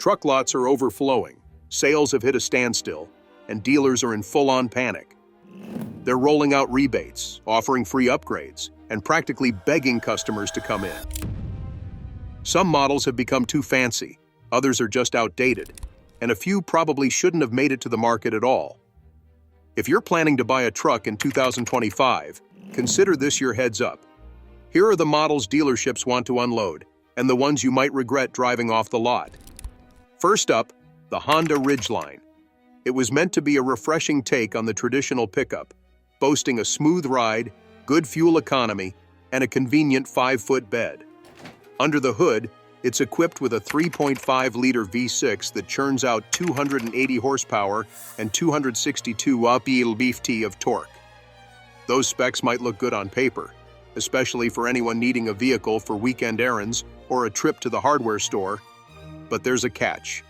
Truck lots are overflowing, sales have hit a standstill, and dealers are in full-on panic. They're rolling out rebates, offering free upgrades, and practically begging customers to come in. Some models have become too fancy, others are just outdated, and a few probably shouldn't have made it to the market at all. If you're planning to buy a truck in 2025, consider this your heads up. Here are the models dealerships want to unload, and the ones you might regret driving off the lot. First up, the Honda Ridgeline. It was meant to be a refreshing take on the traditional pickup, boasting a smooth ride, good fuel economy, and a convenient 5-foot bed. Under the hood, it's equipped with a 3.5-liter V6 that churns out 280 horsepower and 262 lb-ft of torque. Those specs might look good on paper, especially for anyone needing a vehicle for weekend errands or a trip to the hardware store. But there's a catch.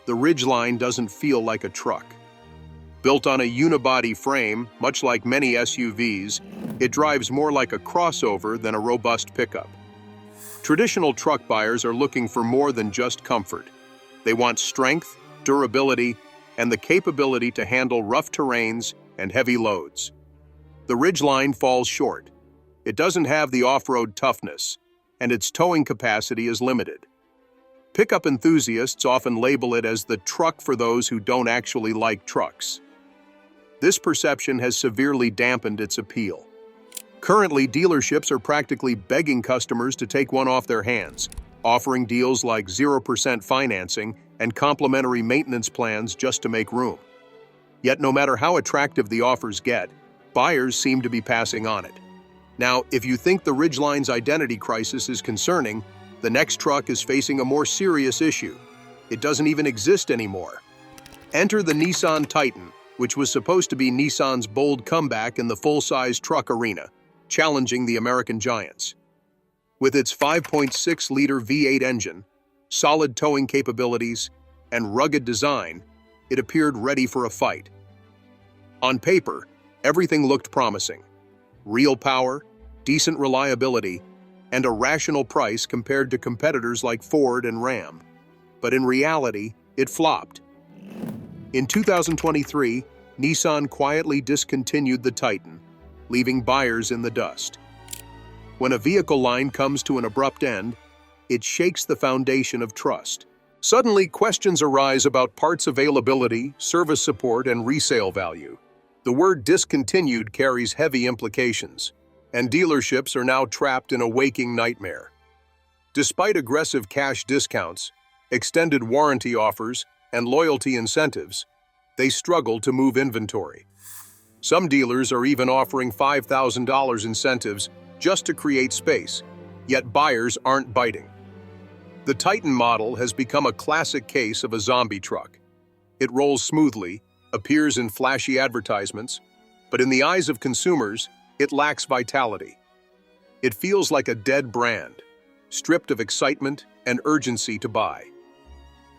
The Ridgeline doesn't feel like a truck. Built on a unibody frame, much like many SUVs, it drives more like a crossover than a robust pickup. Traditional truck buyers are looking for more than just comfort. They want strength, durability, and the capability to handle rough terrains and heavy loads. The Ridgeline falls short. It doesn't have the off-road toughness, and its towing capacity is limited. Pickup enthusiasts often label it as the truck for those who don't actually like trucks. This perception has severely dampened its appeal. Currently, dealerships are practically begging customers to take one off their hands, offering deals like 0% financing and complimentary maintenance plans just to make room. Yet no matter how attractive the offers get, buyers seem to be passing on it. Now, if you think the Ridgeline's identity crisis is concerning, the next truck is facing a more serious issue. It doesn't even exist anymore. Enter the Nissan Titan, which was supposed to be Nissan's bold comeback in the full-size truck arena, challenging the American giants. With its 5.6-liter V8 engine, solid towing capabilities, and rugged design, it appeared ready for a fight. On paper, everything looked promising. Real power, decent reliability, and a rational price compared to competitors like Ford and Ram. But in reality, it flopped. In 2023, Nissan quietly discontinued the Titan, leaving buyers in the dust. When a vehicle line comes to an abrupt end, it shakes the foundation of trust. Suddenly, questions arise about parts availability, service support, and resale value. The word discontinued carries heavy implications, and dealerships are now trapped in a waking nightmare. Despite aggressive cash discounts, extended warranty offers, and loyalty incentives, they struggle to move inventory. Some dealers are even offering $5,000 incentives just to create space, yet buyers aren't biting. The Titan model has become a classic case of a zombie truck. It rolls smoothly, appears in flashy advertisements, but in the eyes of consumers, it lacks vitality. It feels like a dead brand, stripped of excitement and urgency to buy.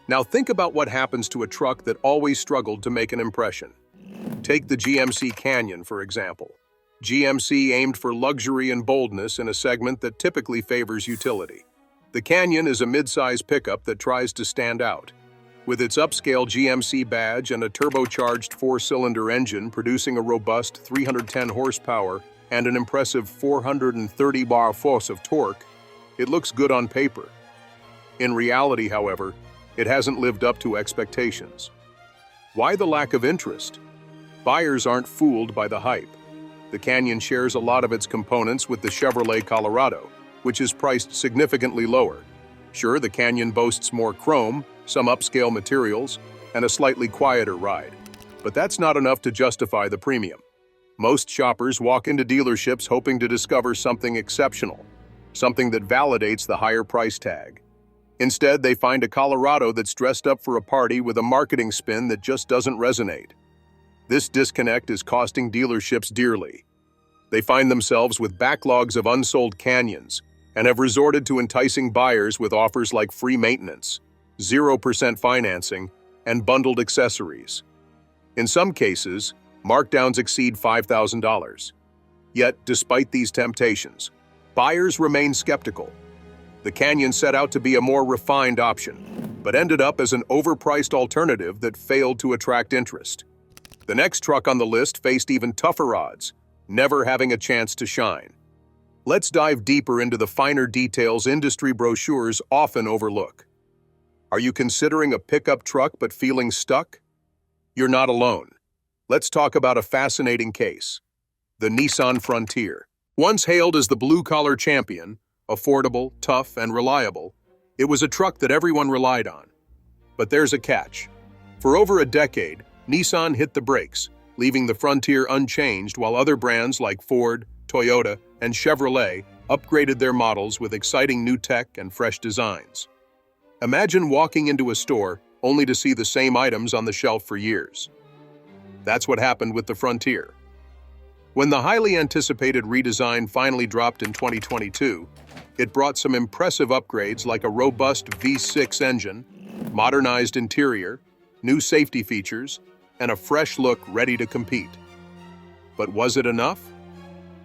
Now think about what happens to a truck that always struggled to make an impression. Take the GMC Canyon, for example. GMC aimed for luxury and boldness in a segment that typically favors utility. The Canyon is a mid-size pickup that tries to stand out. With its upscale GMC badge and a turbocharged 4-cylinder engine producing a robust 310 horsepower and an impressive 430 bar-force of torque, it looks good on paper. In reality, however, it hasn't lived up to expectations. Why the lack of interest? Buyers aren't fooled by the hype. The Canyon shares a lot of its components with the Chevrolet Colorado, which is priced significantly lower. Sure, the Canyon boasts more chrome, some upscale materials, and a slightly quieter ride. But that's not enough to justify the premium. Most shoppers walk into dealerships hoping to discover something exceptional, something that validates the higher price tag. Instead, they find a Colorado that's dressed up for a party with a marketing spin that just doesn't resonate. This disconnect is costing dealerships dearly. They find themselves with backlogs of unsold Canyons and have resorted to enticing buyers with offers like free maintenance, 0% financing, and bundled accessories. In some cases, markdowns exceed $5,000. Yet, despite these temptations, buyers remain skeptical. The Canyon set out to be a more refined option, but ended up as an overpriced alternative that failed to attract interest. The next truck on the list faced even tougher odds, never having a chance to shine. Let's dive deeper into the finer details industry brochures often overlook. Are you considering a pickup truck but feeling stuck? You're not alone. Let's talk about a fascinating case: the Nissan Frontier. Once hailed as the blue-collar champion, affordable, tough, and reliable, it was a truck that everyone relied on. But there's a catch. For over a decade, Nissan hit the brakes, leaving the Frontier unchanged while other brands like Ford, Toyota, and Chevrolet upgraded their models with exciting new tech and fresh designs. Imagine walking into a store only to see the same items on the shelf for years. That's what happened with the Frontier. When the highly anticipated redesign finally dropped in 2022, it brought some impressive upgrades like a robust V6 engine, modernized interior, new safety features, and a fresh look ready to compete. But was it enough?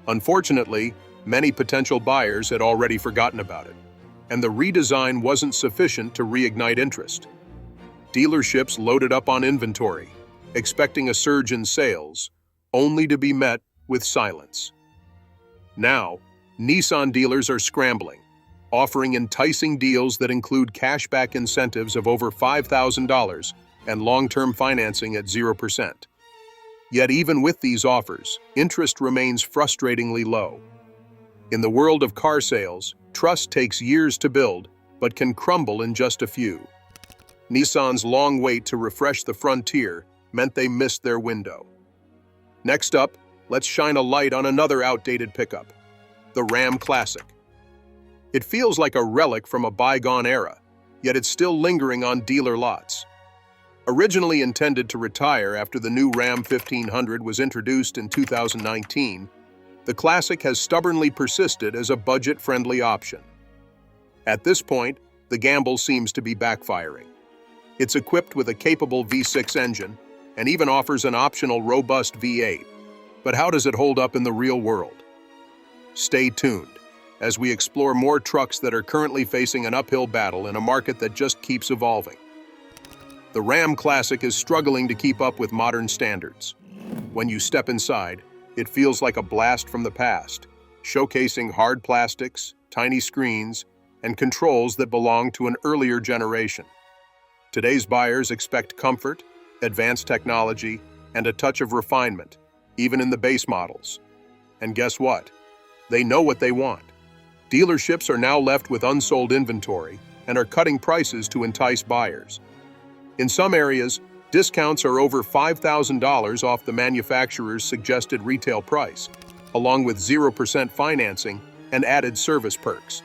Unfortunately, many potential buyers had already forgotten about it, and the redesign wasn't sufficient to reignite interest. Dealerships loaded up on inventory, expecting a surge in sales, only to be met with silence. Now, Nissan dealers are scrambling, offering enticing deals that include cashback incentives of over $5,000 and long-term financing at 0%. Yet even with these offers, interest remains frustratingly low. In the world of car sales, trust takes years to build, but can crumble in just a few. Nissan's long wait to refresh the Frontier meant they missed their window. Next up, let's shine a light on another outdated pickup, the Ram Classic. It feels like a relic from a bygone era, yet it's still lingering on dealer lots. Originally intended to retire after the new Ram 1500 was introduced in 2019, the Classic has stubbornly persisted as a budget-friendly option. At this point, the gamble seems to be backfiring. It's equipped with a capable V6 engine and even offers an optional robust V8. But how does it hold up in the real world? Stay tuned as we explore more trucks that are currently facing an uphill battle in a market that just keeps evolving. The Ram Classic is struggling to keep up with modern standards. When you step inside, it feels like a blast from the past, showcasing hard plastics, tiny screens, and controls that belong to an earlier generation. Today's buyers expect comfort, advanced technology, and a touch of refinement, even in the base models. And guess what? They know what they want. Dealerships are now left with unsold inventory and are cutting prices to entice buyers. In some areas, discounts are over $5,000 off the manufacturer's suggested retail price, along with 0% financing and added service perks.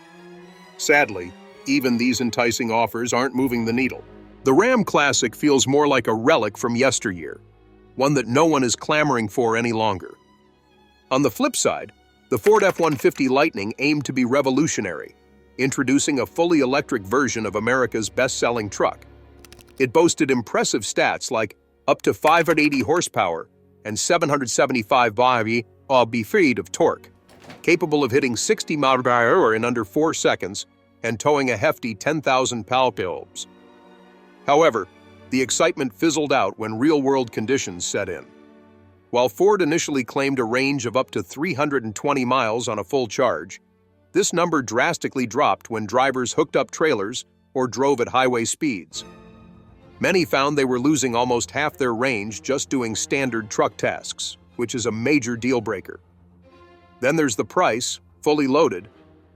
Sadly, even these enticing offers aren't moving the needle. The Ram Classic feels more like a relic from yesteryear, one that no one is clamoring for any longer. On the flip side, the Ford F-150 Lightning aimed to be revolutionary, introducing a fully electric version of America's best-selling truck. It boasted impressive stats like up to 580 horsepower and 775 pound-feet of torque, capable of hitting 60 mph in under 4 seconds and towing a hefty 10,000 pounds. However, the excitement fizzled out when real-world conditions set in. While Ford initially claimed a range of up to 320 miles on a full charge, this number drastically dropped when drivers hooked up trailers or drove at highway speeds. Many found they were losing almost half their range just doing standard truck tasks, which is a major deal breaker. Then there's the price. Fully loaded,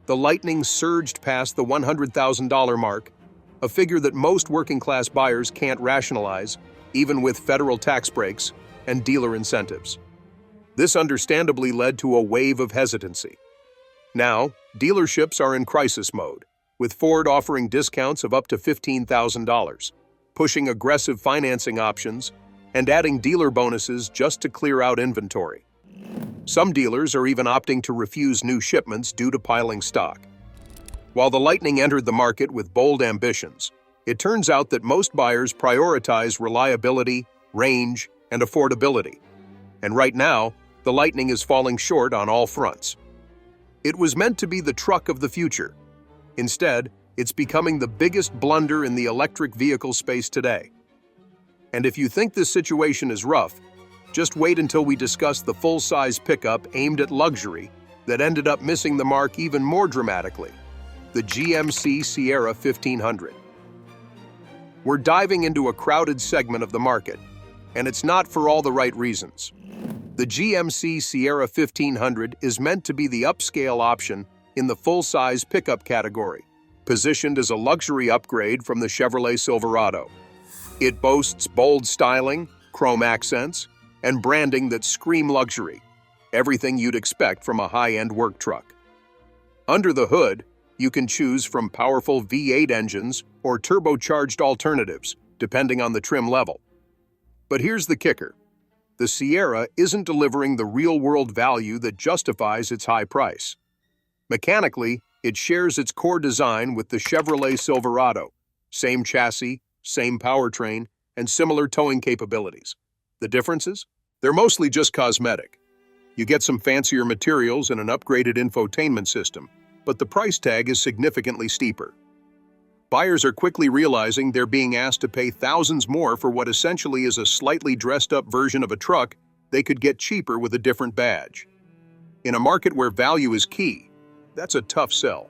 the Lightning surged past the $100,000 mark, a figure that most working-class buyers can't rationalize, even with federal tax breaks and dealer incentives. This understandably led to a wave of hesitancy. Now, dealerships are in crisis mode, with Ford offering discounts of up to $15,000, pushing aggressive financing options, and adding dealer bonuses just to clear out inventory. Some dealers are even opting to refuse new shipments due to piling stock. While the Lightning entered the market with bold ambitions, it turns out that most buyers prioritize reliability, range, and affordability. And right now, the Lightning is falling short on all fronts. It was meant to be the truck of the future. Instead, It's becoming the biggest blunder in the electric vehicle space today. And if you think this situation is rough, just wait until we discuss the full-size pickup aimed at luxury that ended up missing the mark even more dramatically, the GMC Sierra 1500. We're diving into a crowded segment of the market, and it's not for all the right reasons. The GMC Sierra 1500 is meant to be the upscale option in the full-size pickup category, positioned as a luxury upgrade from the Chevrolet Silverado. It boasts bold styling, chrome accents, and branding that scream luxury, everything you'd expect from a high-end work truck. Under the hood, you can choose from powerful V8 engines or turbocharged alternatives, depending on the trim level. But here's the kicker. The Sierra isn't delivering the real-world value that justifies its high price. Mechanically, it shares its core design with the Chevrolet Silverado, same chassis, same powertrain, and similar towing capabilities. The differences? They're mostly just cosmetic. You get some fancier materials and an upgraded infotainment system, but the price tag is significantly steeper. Buyers are quickly realizing they're being asked to pay thousands more for what essentially is a slightly dressed-up version of a truck they could get cheaper with a different badge. In a market where value is key, that's a tough sell,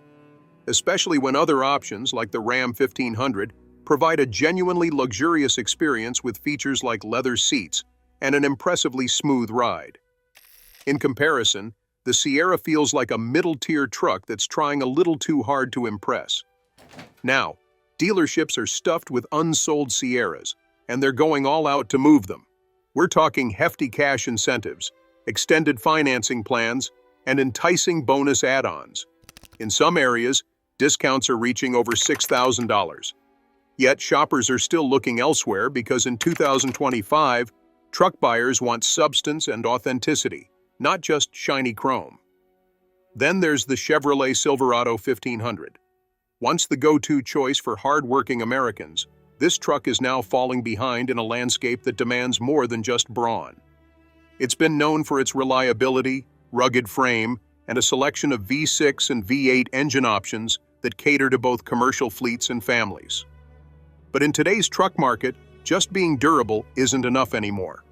especially when other options like the Ram 1500 provide a genuinely luxurious experience with features like leather seats and an impressively smooth ride. In comparison, the Sierra feels like a middle-tier truck that's trying a little too hard to impress. Now, dealerships are stuffed with unsold Sierras, and they're going all out to move them. We're talking hefty cash incentives, extended financing plans, and enticing bonus add-ons. In some areas, discounts are reaching over $6,000. Yet shoppers are still looking elsewhere because in 2025, truck buyers want substance and authenticity, not just shiny chrome. Then there's the Chevrolet Silverado 1500. Once the go-to choice for hard-working Americans, this truck is now falling behind in a landscape that demands more than just brawn. It's been known for its reliability, rugged frame, and a selection of V6 and V8 engine options that cater to both commercial fleets and families. But in today's truck market, just being durable isn't enough anymore.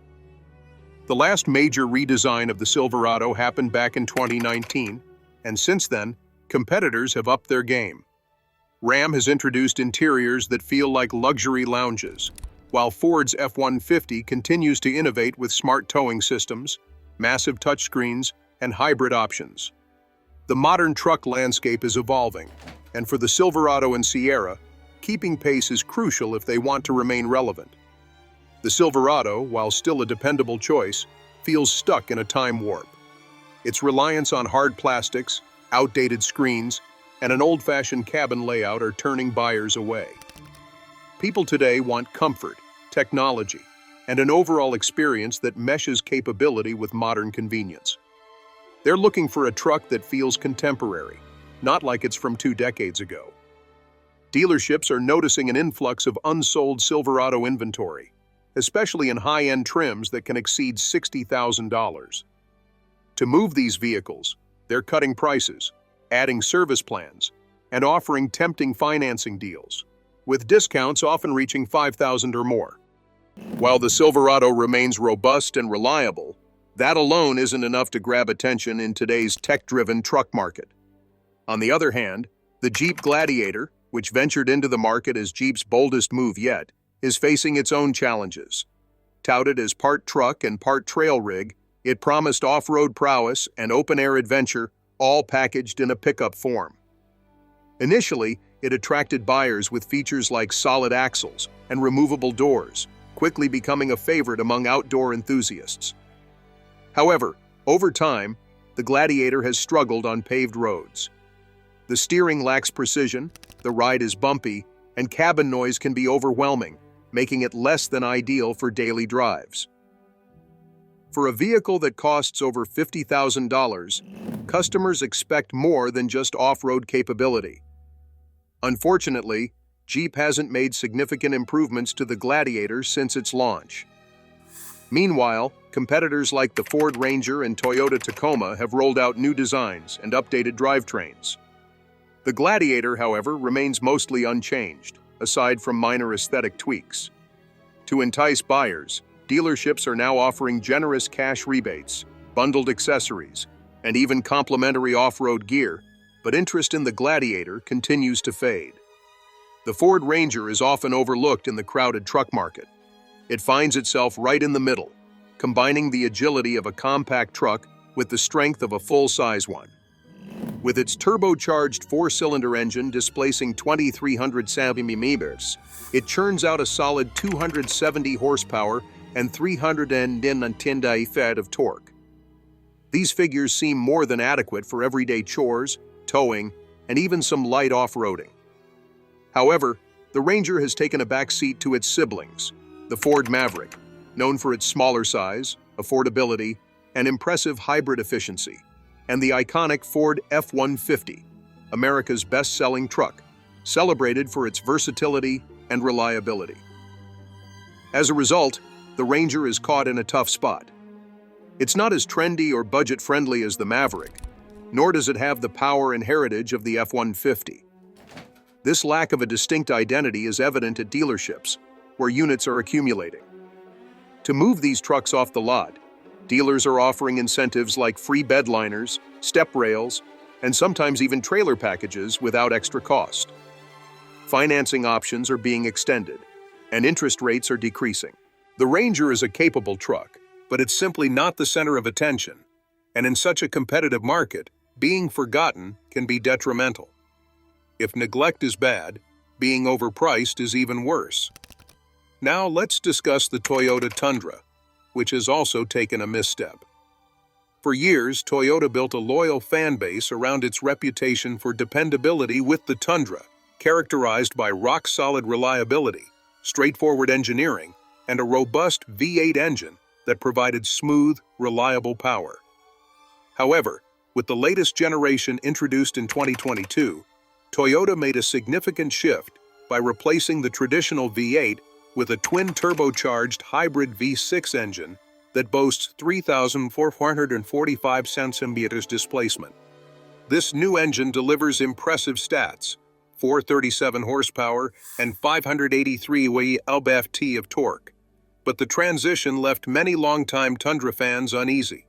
The last major redesign of the Silverado happened back in 2019, and since then, competitors have upped their game. Ram has introduced interiors that feel like luxury lounges, while Ford's F-150 continues to innovate with smart towing systems, massive touchscreens, and hybrid options. The modern truck landscape is evolving, and for the Silverado and Sierra, keeping pace is crucial if they want to remain relevant. The Silverado, while still a dependable choice, feels stuck in a time warp. Its reliance on hard plastics, outdated screens, and an old-fashioned cabin layout are turning buyers away. People today want comfort, technology, and an overall experience that meshes capability with modern convenience. They're looking for a truck that feels contemporary, not like it's from 2 decades ago. Dealerships are noticing an influx of unsold Silverado inventory, especially in high-end trims that can exceed $60,000. To move these vehicles, they're cutting prices, adding service plans, and offering tempting financing deals, with discounts often reaching $5,000 or more. While the Silverado remains robust and reliable, that alone isn't enough to grab attention in today's tech-driven truck market. On the other hand, the Jeep Gladiator, which ventured into the market as Jeep's boldest move yet, is facing its own challenges. Touted as part truck and part trail rig, it promised off-road prowess and open-air adventure, all packaged in a pickup form. Initially, it attracted buyers with features like solid axles and removable doors, quickly becoming a favorite among outdoor enthusiasts. However, over time, the Gladiator has struggled on paved roads. The steering lacks precision, the ride is bumpy, and cabin noise can be overwhelming, making it less than ideal for daily drives. For a vehicle that costs over $50,000, customers expect more than just off-road capability. Unfortunately, Jeep hasn't made significant improvements to the Gladiator since its launch. Meanwhile, competitors like the Ford Ranger and Toyota Tacoma have rolled out new designs and updated drivetrains. The Gladiator, however, remains mostly unchanged, aside from minor aesthetic tweaks. To entice buyers, dealerships are now offering generous cash rebates, bundled accessories, and even complimentary off-road gear, but interest in the Gladiator continues to fade. The Ford Ranger is often overlooked in the crowded truck market. It finds itself right in the middle, combining the agility of a compact truck with the strength of a full-size one. With its turbocharged four-cylinder engine displacing 2,300 cm, it churns out a solid 270 horsepower and 310 feet of torque. These figures seem more than adequate for everyday chores, towing, and even some light off-roading. However, the Ranger has taken a backseat to its siblings, the Ford Maverick, known for its smaller size, affordability, and impressive hybrid efficiency, and the iconic Ford F-150, America's best-selling truck, celebrated for its versatility and reliability. As a result, the Ranger is caught in a tough spot. It's not as trendy or budget-friendly as the Maverick, nor does it have the power and heritage of the F-150. This lack of a distinct identity is evident at dealerships, where units are accumulating. To move these trucks off the lot, dealers are offering incentives like free bed liners, step rails, and sometimes even trailer packages without extra cost. Financing options are being extended, and interest rates are decreasing. The Ranger is a capable truck, but it's simply not the center of attention, and in such a competitive market, being forgotten can be detrimental. If neglect is bad, being overpriced is even worse. Now let's discuss the Toyota Tundra, which has also taken a misstep. For years, Toyota built a loyal fan base around its reputation for dependability with the Tundra, characterized by rock-solid reliability, straightforward engineering, and a robust V8 engine that provided smooth, reliable power. However, with the latest generation introduced in 2022, Toyota made a significant shift by replacing the traditional V8 with a twin-turbocharged hybrid V6 engine that boasts 3,445 centimeters displacement. This new engine delivers impressive stats, 437 horsepower and 583 lb-ft of torque, but the transition left many longtime Tundra fans uneasy.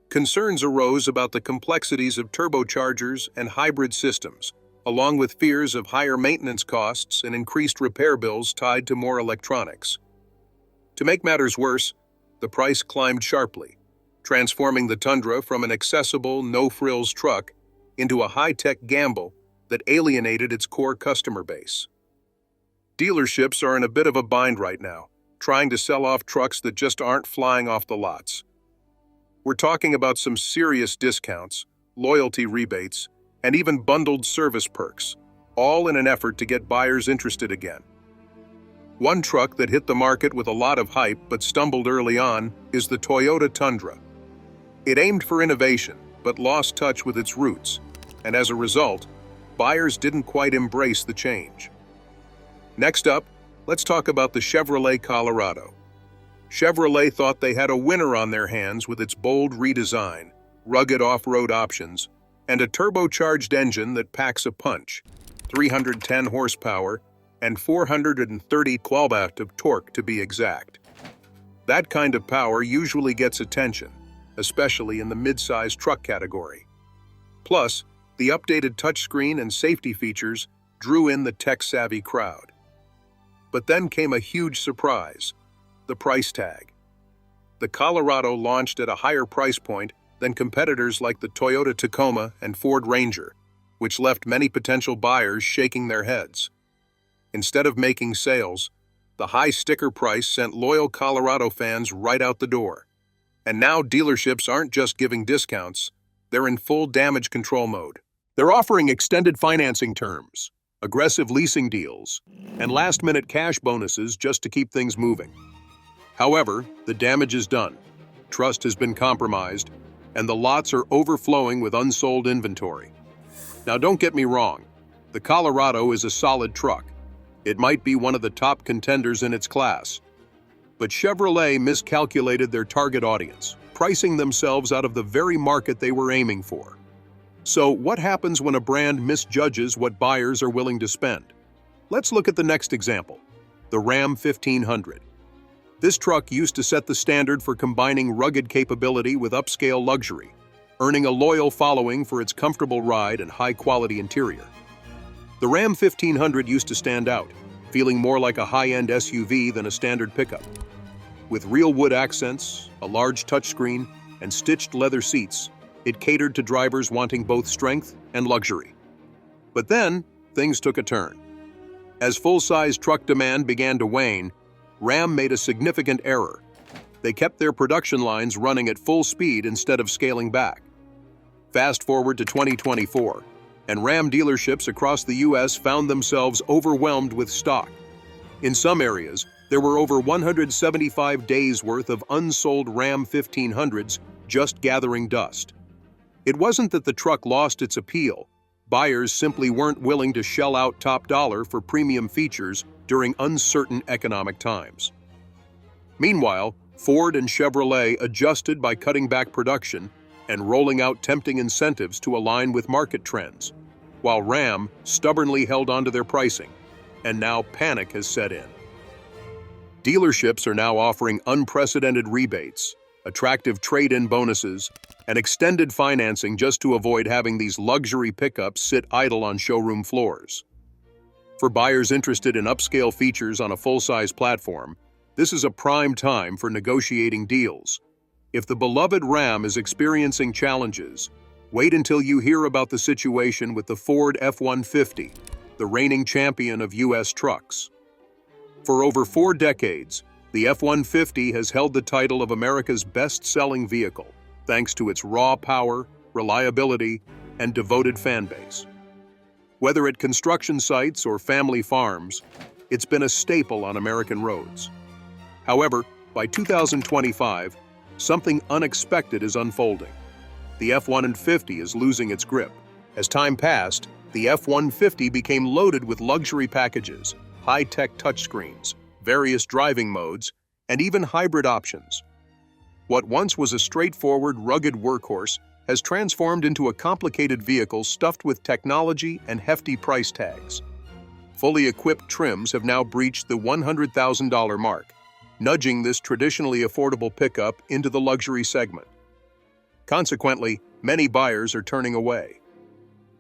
Concerns arose about the complexities of turbochargers and hybrid systems, along with fears of higher maintenance costs and increased repair bills tied to more electronics. To make matters worse, the price climbed sharply, transforming the Tundra from an accessible, no-frills truck into a high-tech gamble that alienated its core customer base. Dealerships are in a bit of a bind right now, trying to sell off trucks that just aren't flying off the lots. We're talking about some serious discounts, loyalty rebates, and even bundled service perks, all in an effort to get buyers interested again. One truck that hit the market with a lot of hype but stumbled early on is the Toyota Tundra. It aimed for innovation but lost touch with its roots, and as a result, buyers didn't quite embrace the change. Next up, let's talk about the Chevrolet Colorado. Chevrolet thought they had a winner on their hands with its bold redesign, rugged off-road options, and a turbocharged engine that packs a punch, 310 horsepower and 430 lb-ft of torque to be exact. That kind of power usually gets attention, especially in the mid-size truck category. Plus, the updated touchscreen and safety features drew in the tech-savvy crowd. But then came a huge surprise: the price tag. The Colorado launched at a higher price point than competitors like the Toyota Tacoma and Ford Ranger, which left many potential buyers shaking their heads. Instead of making sales, the high sticker price sent loyal Colorado fans right out the door. And now dealerships aren't just giving discounts, they're in full damage control mode. They're offering extended financing terms, aggressive leasing deals, and last-minute cash bonuses just to keep things moving. However, the damage is done. Trust has been compromised, and the lots are overflowing with unsold inventory. Now, don't get me wrong. The Colorado is a solid truck. It might be one of the top contenders in its class. But Chevrolet miscalculated their target audience, pricing themselves out of the very market they were aiming for. So what happens when a brand misjudges what buyers are willing to spend? Let's look at the next example, the Ram 1500. This truck used to set the standard for combining rugged capability with upscale luxury, earning a loyal following for its comfortable ride and high-quality interior. The Ram 1500 used to stand out, feeling more like a high-end SUV than a standard pickup. With real wood accents, a large touchscreen, and stitched leather seats, it catered to drivers wanting both strength and luxury. But then, things took a turn. As full-size truck demand began to wane, Ram made a significant error. They kept their production lines running at full speed instead of scaling back. Fast forward to 2024, and Ram dealerships across the U.S. found themselves overwhelmed with stock. In some areas, there were over 175 days' worth of unsold Ram 1500s just gathering dust. It wasn't that the truck lost its appeal. Buyers simply weren't willing to shell out top dollar for premium features during uncertain economic times. Meanwhile, Ford and Chevrolet adjusted by cutting back production and rolling out tempting incentives to align with market trends, while Ram stubbornly held onto their pricing, and now panic has set in. Dealerships are now offering unprecedented rebates, attractive trade-in bonuses, and extended financing just to avoid having these luxury pickups sit idle on showroom floors. For buyers interested in upscale features on a full-size platform, this is a prime time for negotiating deals. If the beloved Ram is experiencing challenges, wait until you hear about the situation with the Ford F-150, the reigning champion of U.S. trucks. For over 4 decades, the F-150 has held the title of America's best-selling vehicle, thanks to its raw power, reliability, and devoted fan base. Whether at construction sites or family farms, it's been a staple on American roads. However, by 2025, something unexpected is unfolding. The F-150 is losing its grip. As time passed, the F-150 became loaded with luxury packages, high-tech touchscreens, various driving modes, and even hybrid options. What once was a straightforward, rugged workhorse has transformed into a complicated vehicle stuffed with technology and hefty price tags. Fully equipped trims have now breached the $100,000 mark, nudging this traditionally affordable pickup into the luxury segment. Consequently, many buyers are turning away.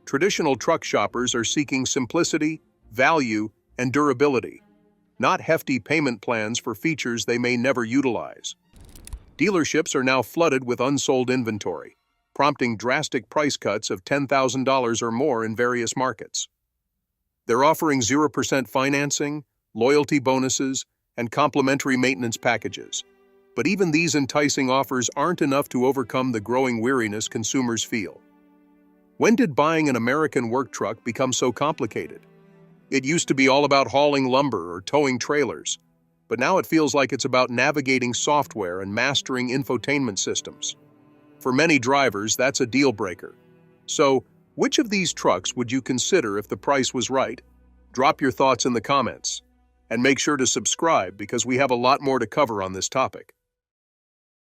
Traditional truck shoppers are seeking simplicity, value, and durability, not hefty payment plans for features they may never utilize. Dealerships are now flooded with unsold inventory, prompting drastic price cuts of $10,000 or more in various markets. They're offering 0% financing, loyalty bonuses, and complimentary maintenance packages. But even these enticing offers aren't enough to overcome the growing weariness consumers feel. When did buying an American work truck become so complicated? It used to be all about hauling lumber or towing trailers, but now it feels like it's about navigating software and mastering infotainment systems. For many drivers, that's a deal breaker. So, which of these trucks would you consider if the price was right? Drop your thoughts in the comments, and make sure to subscribe because we have a lot more to cover on this topic.